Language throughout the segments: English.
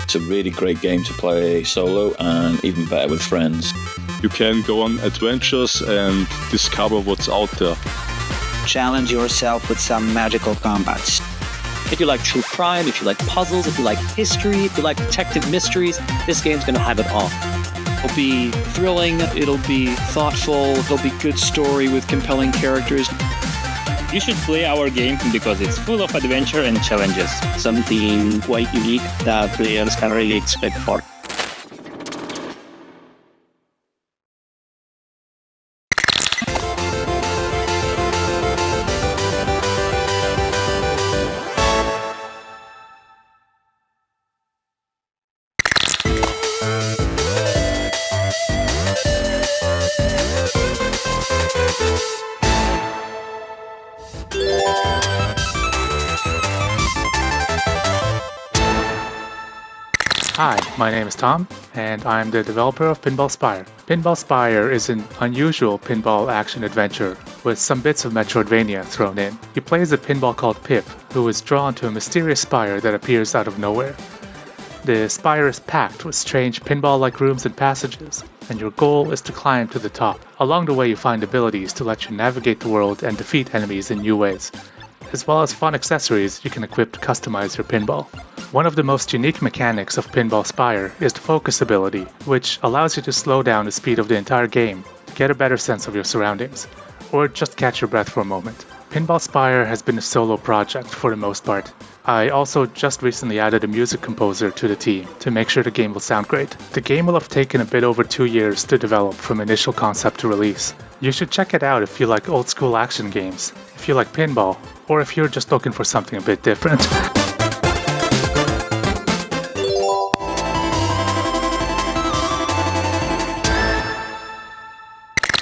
It's a really great game to play solo and even better with friends. You can go on adventures and discover what's out there. Challenge yourself with some magical combats. If you like true crime, if you like puzzles, if you like history, if you like detective mysteries, this game's going to have it all. It'll be thrilling, it'll be thoughtful, it'll be good story with compelling characters. You should play our game because it's full of adventure and challenges. Something quite unique that players can really expect for. Hi, my name is Tom, and I'm the developer of Pinball Spire. Pinball Spire is an unusual pinball action-adventure with some bits of Metroidvania thrown in. You play as a pinball called Pip, who is drawn to a mysterious spire that appears out of nowhere. The spire is packed with strange pinball-like rooms and passages, and your goal is to climb to the top. Along the way you find abilities to let you navigate the world and defeat enemies in new ways, as well as fun accessories you can equip to customize your pinball. One of the most unique mechanics of Pinball Spire is the focus ability, which allows you to slow down the speed of the entire game to get a better sense of your surroundings, or just catch your breath for a moment. Pinball Spire has been a solo project for the most part. I also just recently added a music composer to the team to make sure the game will sound great. The game will have taken a bit over 2 years to develop from initial concept to release. You should check it out if you like old school action games, if you like pinball, or if you're just looking for something a bit different.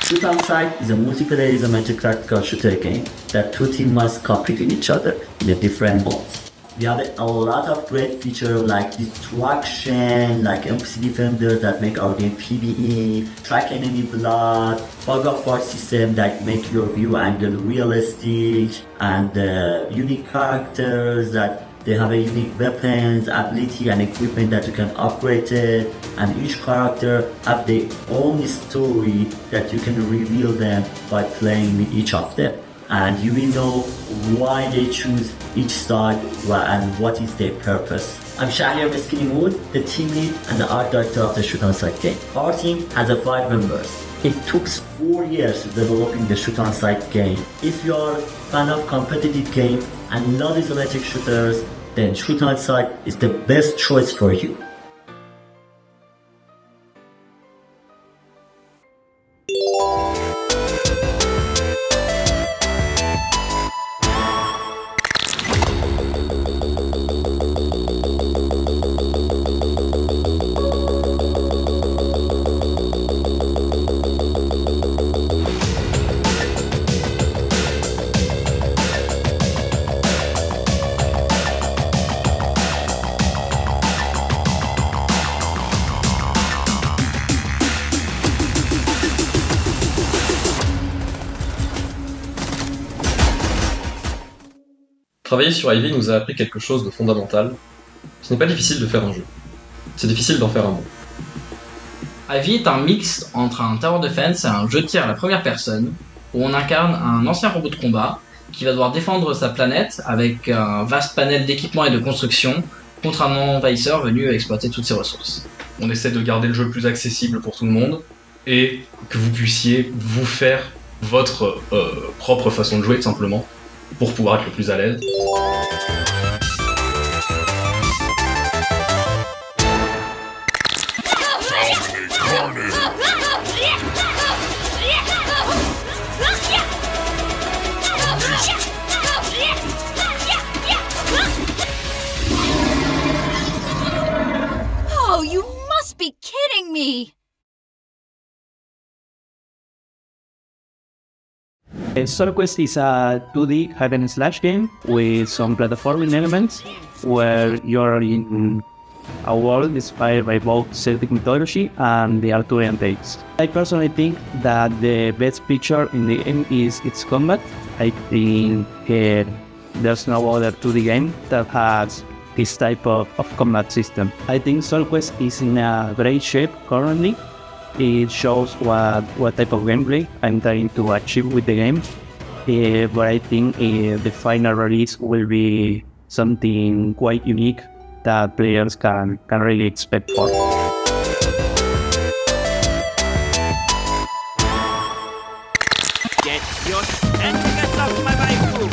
Shoot On Sight is a multiplayer isometric tactical shooter game that two teams must compete with each other in the different modes. We have a lot of great features like destruction, like NPC defenders that make our game PvE, track enemy blood, fog of war system that make your view angle realistic, and unique characters that they have a unique weapons, ability and equipment that you can upgrade it, and each character have their own story that you can reveal them by playing with each of them. And you will know why they choose each side and what is their purpose. I'm Shahriar Meskinimood, the team lead and the art director of the Shoot On Sight game. Our team has 5 members. It took 4 years developing the Shoot On Sight game. If you are a fan of competitive game and love isometric shooters, then Shoot On Sight is the best choice for you. Travailler sur I.V. nous a appris quelque chose de fondamental. Ce n'est pas difficile de faire un jeu. C'est difficile d'en faire un bon. I.V. est un mix entre un tower defense et un jeu de tir à la première personne, où on incarne un ancien robot de combat qui va devoir défendre sa planète avec un vaste panel d'équipements et de construction contre un envahisseur venu exploiter toutes ses ressources. On essaie de garder le jeu plus accessible pour tout le monde et que vous puissiez vous faire votre propre façon de jouer tout simplement pour pouvoir être le plus à l'aise. Oh, you must be kidding me! SoulQuest is a 2D hack-and-slash game with some platforming elements where you're in a world inspired by both Celtic mythology and the Arthurian tales. I personally think that the best feature in the game is its combat. I think there's no other 2D game that has this type of combat system. I think SoulQuest is in a great shape currently. It shows what type of gameplay I'm trying to achieve with the game. But I think the final release will be something quite unique that players can really expect for. Get your tentacles off my waifu!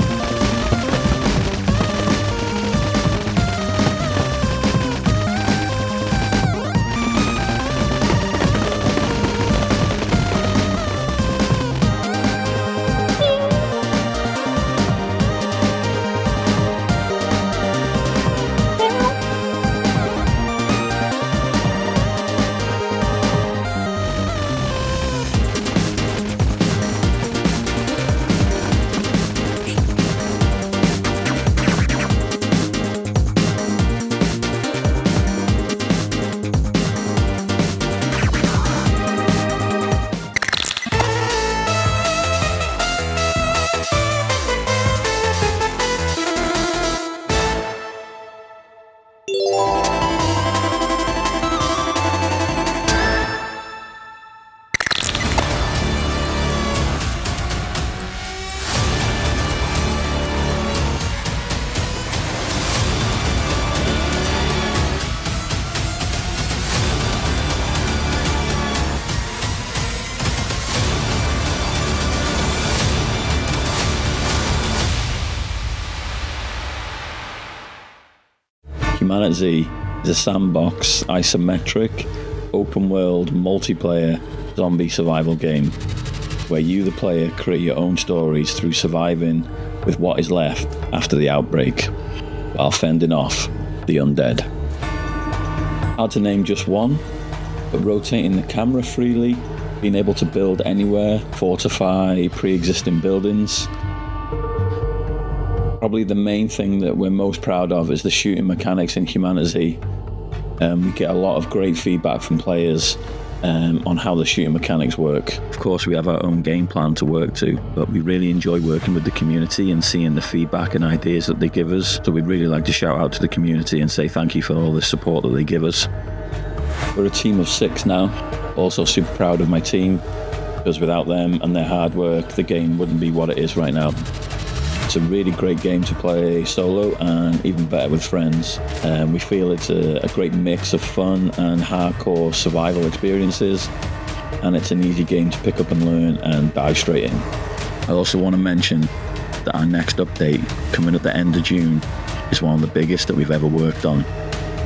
HumanitZ is a sandbox, isometric, open-world, multiplayer zombie survival game where you, the player, create your own stories through surviving with what is left after the outbreak, while fending off the undead. Hard to name just one, but rotating the camera freely, being able to build anywhere, fortify pre-existing buildings. Probably the main thing that we're most proud of is the shooting mechanics in HumanitZ. We get a lot of great feedback from players on how the shooting mechanics work. Of course, we have our own game plan to work to, but we really enjoy working with the community and seeing the feedback and ideas that they give us. So we'd really like to shout out to the community and say thank you for all the support that they give us. We're a team of 6 now. Also super proud of my team, because without them and their hard work, the game wouldn't be what it is right now. It's a really great game to play solo and even better with friends. We feel it's a great mix of fun and hardcore survival experiences, and it's an easy game to pick up and learn and dive straight in. I also want to mention that our next update, coming at the end of June, is one of the biggest that we've ever worked on.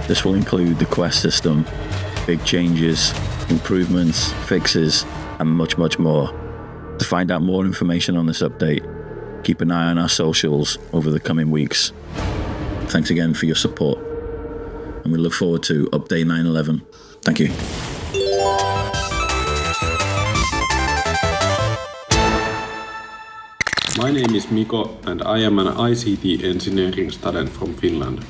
This will include the quest system, big changes, improvements, fixes, and much, much more. To find out more information on this update, keep an eye on our socials over the coming weeks. Thanks again for your support, and we look forward to Update 911. Thank you. My name is Miko, and I am an ICT engineering student from Finland.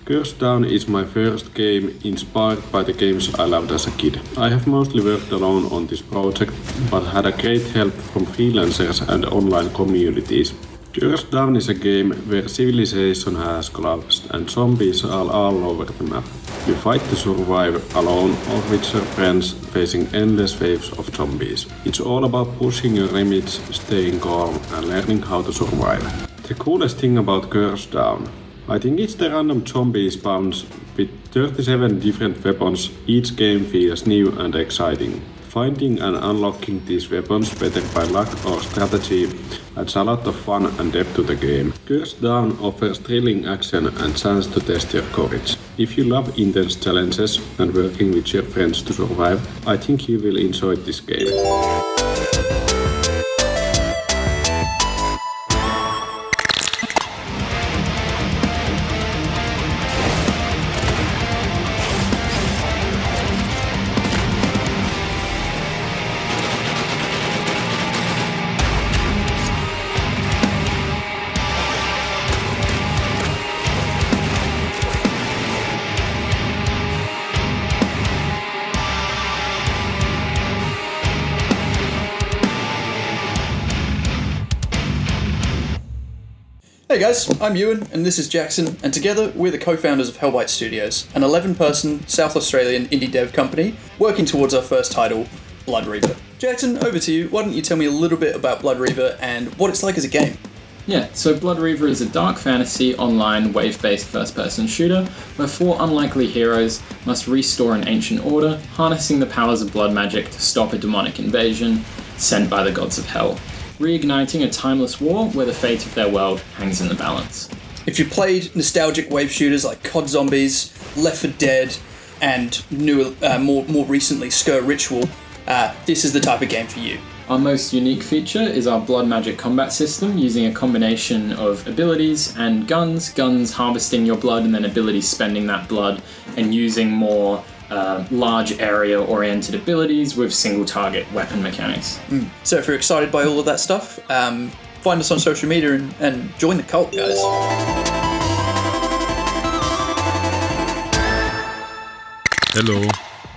Curse Down is my first game inspired by the games I loved as a kid. I have mostly worked alone on this project, but had a great help from freelancers and online communities. Curse Down is a game where civilization has collapsed and zombies are all over the map. You fight to survive alone or with your friends, facing endless waves of zombies. It's all about pushing your limits, staying calm and learning how to survive. The coolest thing about Curse Down, I think it's the random zombie spawns with 37 different weapons. Each game feels new and exciting. Finding and unlocking these weapons, whether by luck or strategy, adds a lot of fun and depth to the game. Curse Down offers thrilling action and chance to test your courage. If you love intense challenges and working with your friends to survive, I think you will enjoy this game. Hey guys, I'm Ewan and this is Jackson, and together we're the co-founders of HumanitZ Studios, an 11-person South Australian indie dev company working towards our first title, Blood Reaver. Jackson, over to you. Why don't you tell me a little bit about Blood Reaver and what it's like as a game? Yeah, so Blood Reaver is a dark fantasy, online, wave-based first-person shooter where 4 unlikely heroes must restore an ancient order, harnessing the powers of blood magic to stop a demonic invasion sent by the gods of hell, reigniting a timeless war where the fate of their world hangs in the balance. If you played nostalgic wave shooters like COD Zombies, Left 4 Dead, and more recently Skirt Ritual, this is the type of game for you. Our most unique feature is our blood magic combat system, using a combination of abilities and guns harvesting your blood and then abilities spending that blood, and using more large area oriented abilities with single target weapon mechanics. So if you're excited by all of that stuff, find us on social media and join the cult, guys. Hello,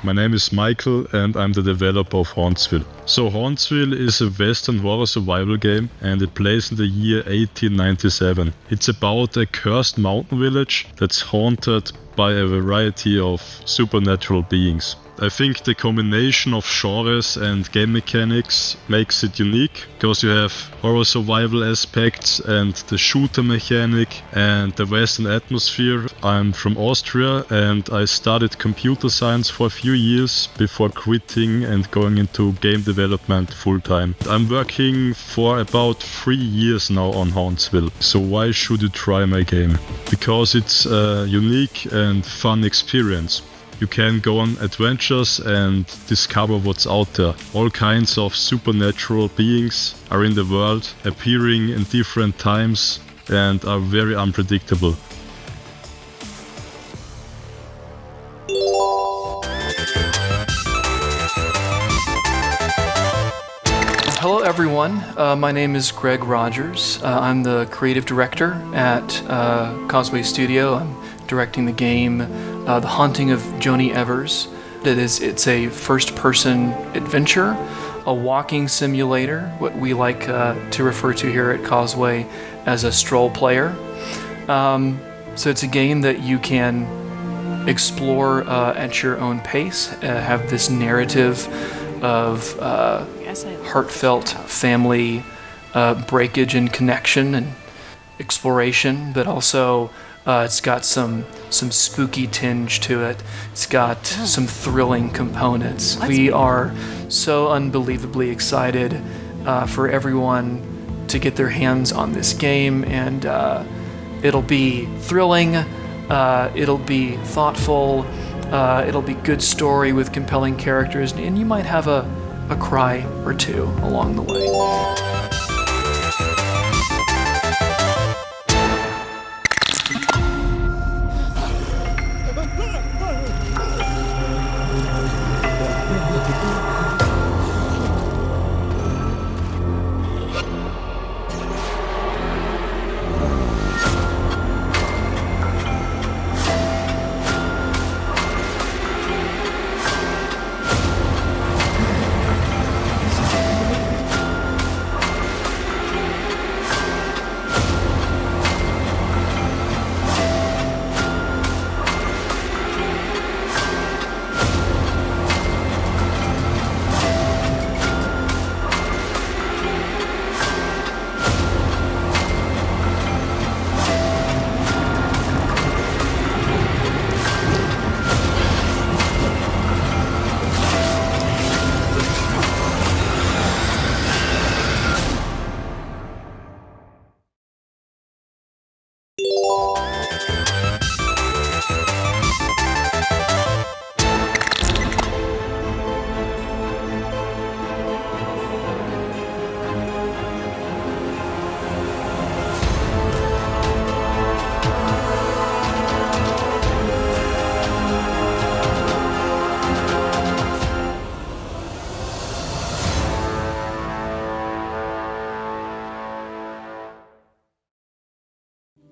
my name is Michael and I'm the developer of Hauntsville. So Hauntsville is a Western horror survival game and it plays in the year 1897. It's about a cursed mountain village that's haunted by a variety of supernatural beings. I think the combination of genres and game mechanics makes it unique, because you have horror survival aspects and the shooter mechanic and the Western atmosphere. I'm from Austria and I studied computer science for a few years before quitting and going into game development full time. I'm working for about 3 years now on Hauntsville, so why should you try my game? Because it's a unique and fun experience. You can go on adventures and discover what's out there. All kinds of supernatural beings are in the world, appearing in different times and are very unpredictable. Hello everyone, my name is Greg Rogers. I'm the creative director at Causeway Studio. I'm directing the game The Haunting of Joni Evers. It's a first-person adventure, a walking simulator, what we like to refer to here at Causeway as a stroll player. So it's a game that you can explore at your own pace, have this narrative of heartfelt family breakage and connection and exploration, but also it's got some spooky tinge to it. It's got some thrilling components. We are so unbelievably excited for everyone to get their hands on this game, and it'll be thrilling, it'll be thoughtful, it'll be good story with compelling characters, and you might have a cry or two along the way.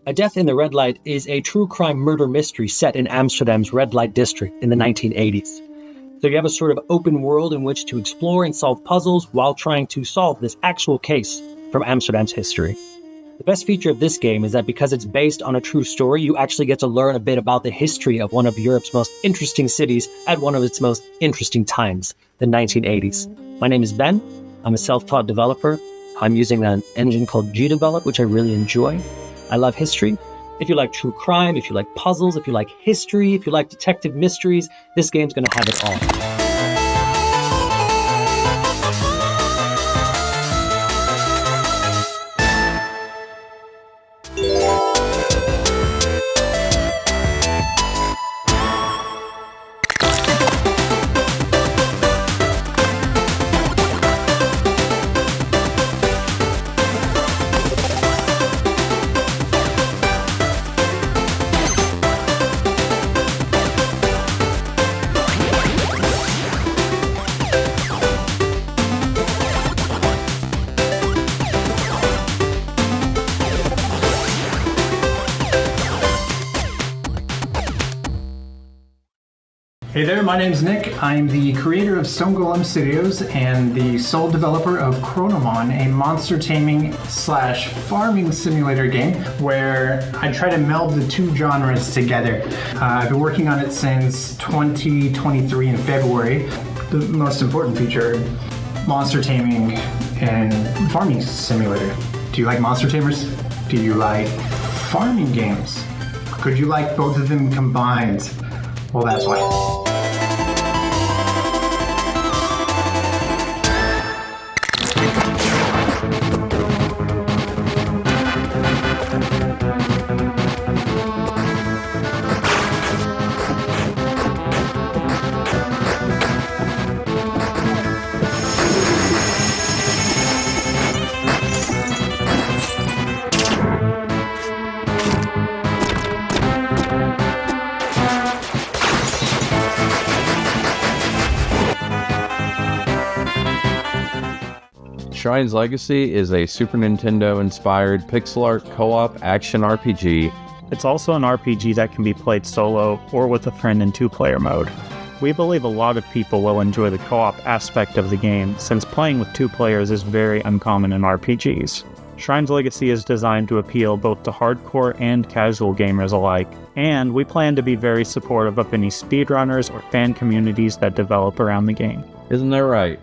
A Death in the Red Light is a true crime murder mystery set in Amsterdam's red light district in the 1980s. So you have a sort of open world in which to explore and solve puzzles while trying to solve this actual case from Amsterdam's history. The best feature of this game is that because it's based on a true story, you actually get to learn a bit about the history of one of Europe's most interesting cities at one of its most interesting times, the 1980s. My name is Ben. I'm a self-taught developer. I'm using an engine called Gdevelop, which I really enjoy. I love history. If you like true crime, if you like puzzles, if you like history, if you like detective mysteries, this game's going to have it all. Hey there, my name's Nick. I'm the creator of Stone Golem Studios and the sole developer of Chronomon, a monster taming / farming simulator game where I try to meld the two genres together. I've been working on it since 2023 in February. The most important feature, monster taming and farming simulator. Do you like monster tamers? Do you like farming games? Could you like both of them combined? Well, that's why. Shrine's Legacy is a Super Nintendo-inspired pixel art co-op action RPG. It's also an RPG that can be played solo or with a friend in two-player mode. We believe a lot of people will enjoy the co-op aspect of the game, since playing with two players is very uncommon in RPGs. Shrine's Legacy is designed to appeal both to hardcore and casual gamers alike, and we plan to be very supportive of any speedrunners or fan communities that develop around the game. Isn't that right?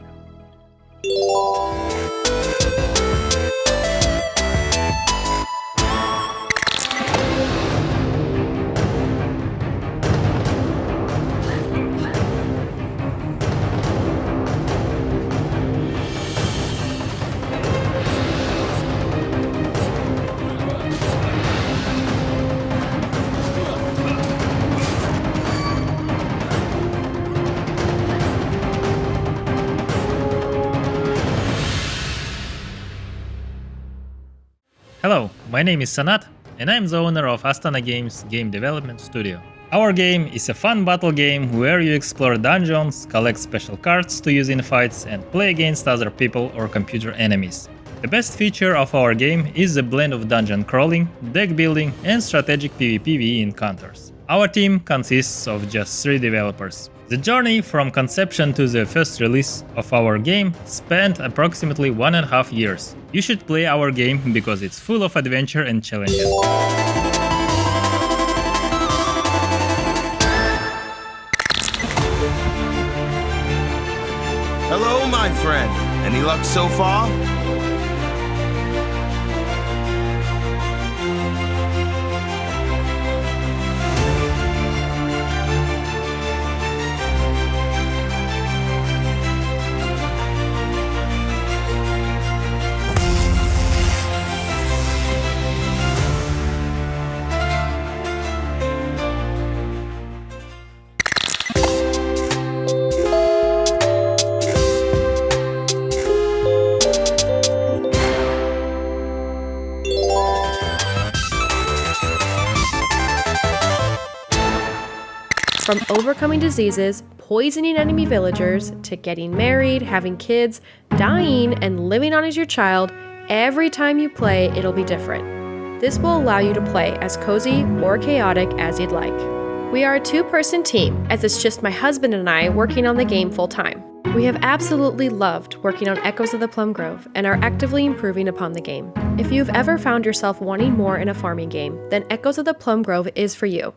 Hello, my name is Sanat, and I'm the owner of Astana Games game development studio. Our game is a fun battle game where you explore dungeons, collect special cards to use in fights, and play against other people or computer enemies. The best feature of our game is the blend of dungeon crawling, deck building, and strategic PvPvE encounters. Our team consists of just 3 developers. The journey from conception to the first release of our game spanned approximately 1.5 years. You should play our game because it's full of adventure and challenges. Hello, my friend. Any luck so far? From overcoming diseases, poisoning enemy villagers, to getting married, having kids, dying, and living on as your child, every time you play, it'll be different. This will allow you to play as cozy or chaotic as you'd like. We are a 2-person team, as it's just my husband and I working on the game full-time. We have absolutely loved working on Echoes of the Plum Grove and are actively improving upon the game. If you've ever found yourself wanting more in a farming game, then Echoes of the Plum Grove is for you.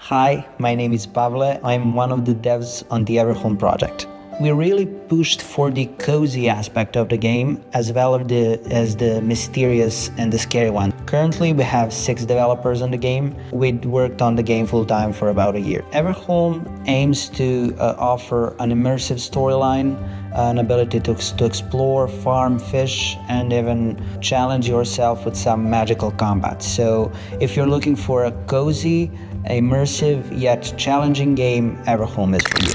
Hi, my name is Pavle. I'm one of the devs on the Everholm project. We really pushed for the cozy aspect of the game as well as the mysterious and the scary one. Currently, we have 6 developers on the game. We'd worked on the game full-time for about a year. Everholm aims to offer an immersive storyline, an ability to explore, farm, fish, and even challenge yourself with some magical combat. So if you're looking for a cozy, immersive, yet challenging game, Everholm is for you.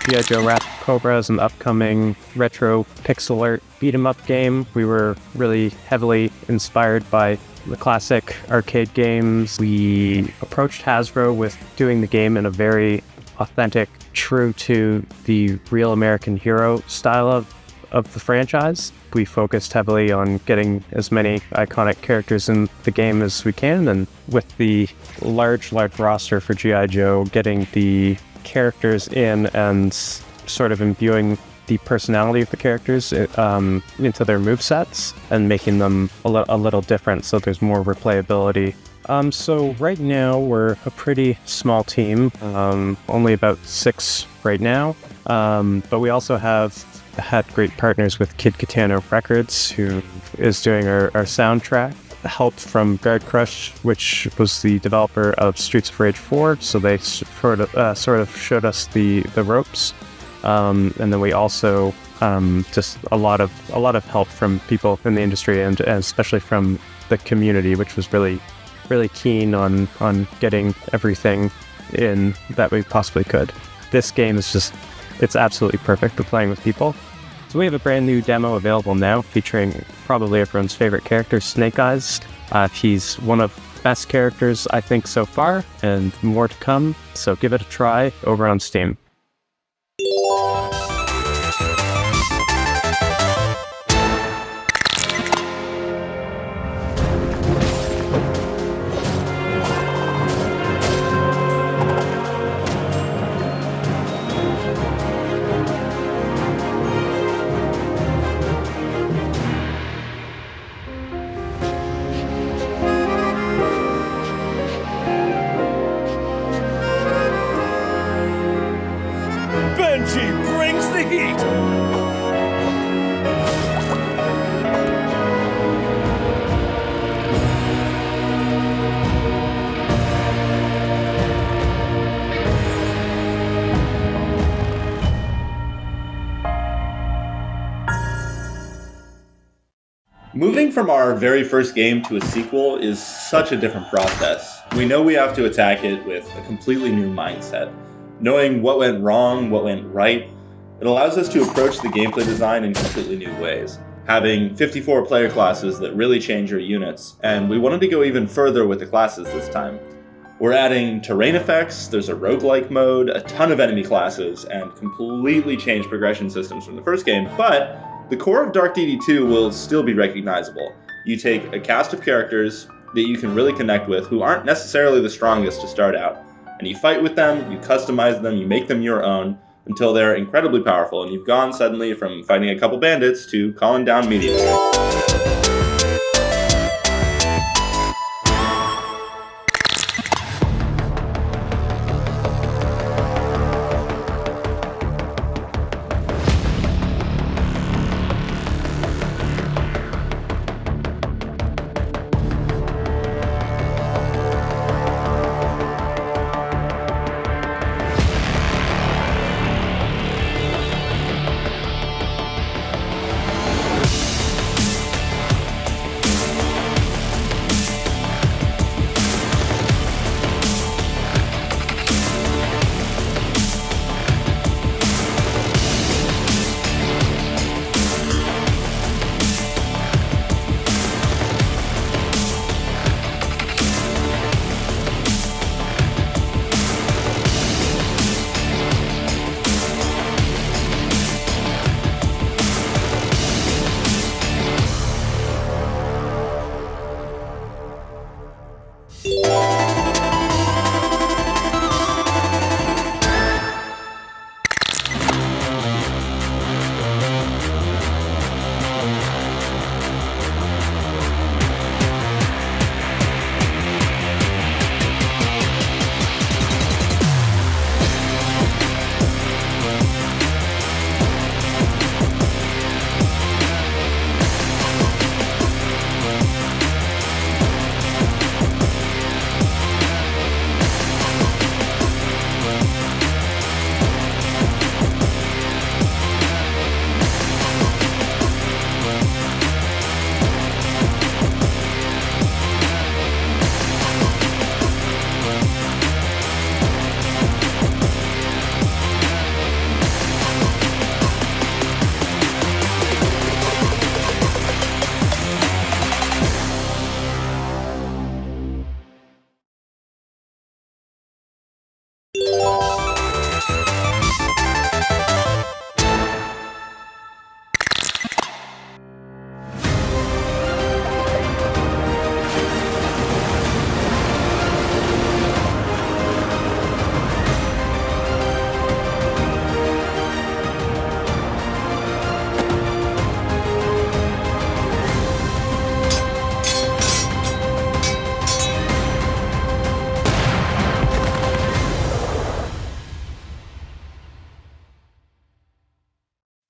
G.I. Joe Wrath of Cobra is an upcoming retro pixel art beat-em-up game. We were really heavily inspired by the classic arcade games. We approached Hasbro with doing the game in a very authentic, true to the real American hero style of the franchise. We focused heavily on getting as many iconic characters in the game as we can, and with the large roster for G.I. Joe, getting the characters in and sort of imbuing the personality of the characters into their movesets and making them a little different so there's more replayability. So right now we're a pretty small team, only about 6 right now, but we also have had great partners with Kid Katana Records, who is doing our soundtrack. Help from Guard Crush, which was the developer of Streets of Rage 4, so they sort of showed us the ropes, and then we also just a lot of help from people in the industry and especially from the community, which was really keen on getting everything in that we possibly could. This game is it's absolutely perfect for playing with people. So we have a brand new demo available now featuring probably everyone's favorite character, Snake Eyes. He's one of the best characters, I think, so far, and more to come. So give it a try over on Steam. energy brings the heat! Moving from our very first game to a sequel is such a different process. We know we have to attack it with a completely new mindset. Knowing what went wrong, what went right, it allows us to approach the gameplay design in completely new ways. Having 54 player classes that really change your units, and we wanted to go even further with the classes this time. We're adding terrain effects, there's a roguelike mode, a ton of enemy classes, and completely changed progression systems from the first game, but the core of Dark Deity 2 will still be recognizable. You take a cast of characters that you can really connect with who aren't necessarily the strongest to start out, and you fight with them, you customize them, you make them your own, until they're incredibly powerful, and you've gone suddenly from fighting a couple bandits to calling down meteors.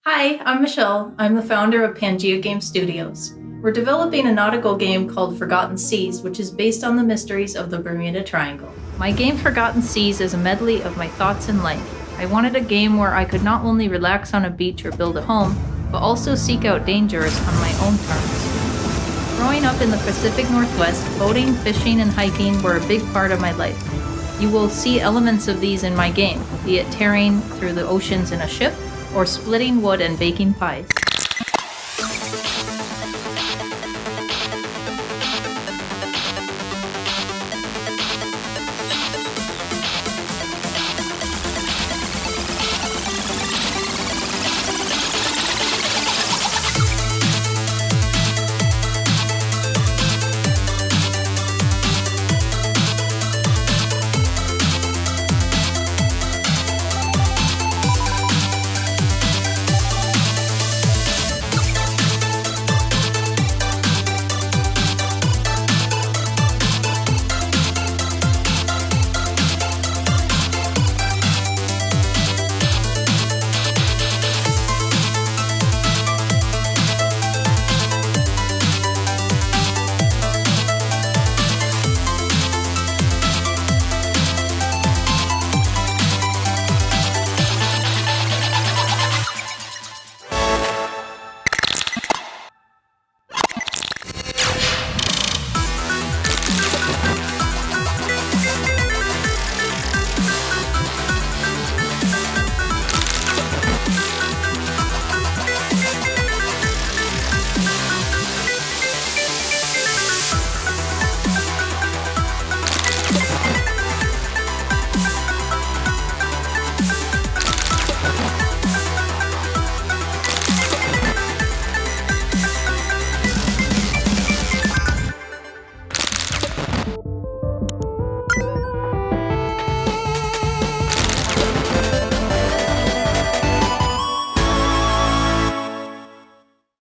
Hi, I'm Michelle. I'm the founder of Pangea Game Studios. We're developing a nautical game called Forgotten Seas, which is based on the mysteries of the Bermuda Triangle. My game Forgotten Seas is a medley of my thoughts in life. I wanted a game where I could not only relax on a beach or build a home, but also seek out dangers on my own terms. Growing up in the Pacific Northwest, boating, fishing, and hiking were a big part of my life. You will see elements of these in my game, be it tearing through the oceans in a ship, or splitting wood and baking pies.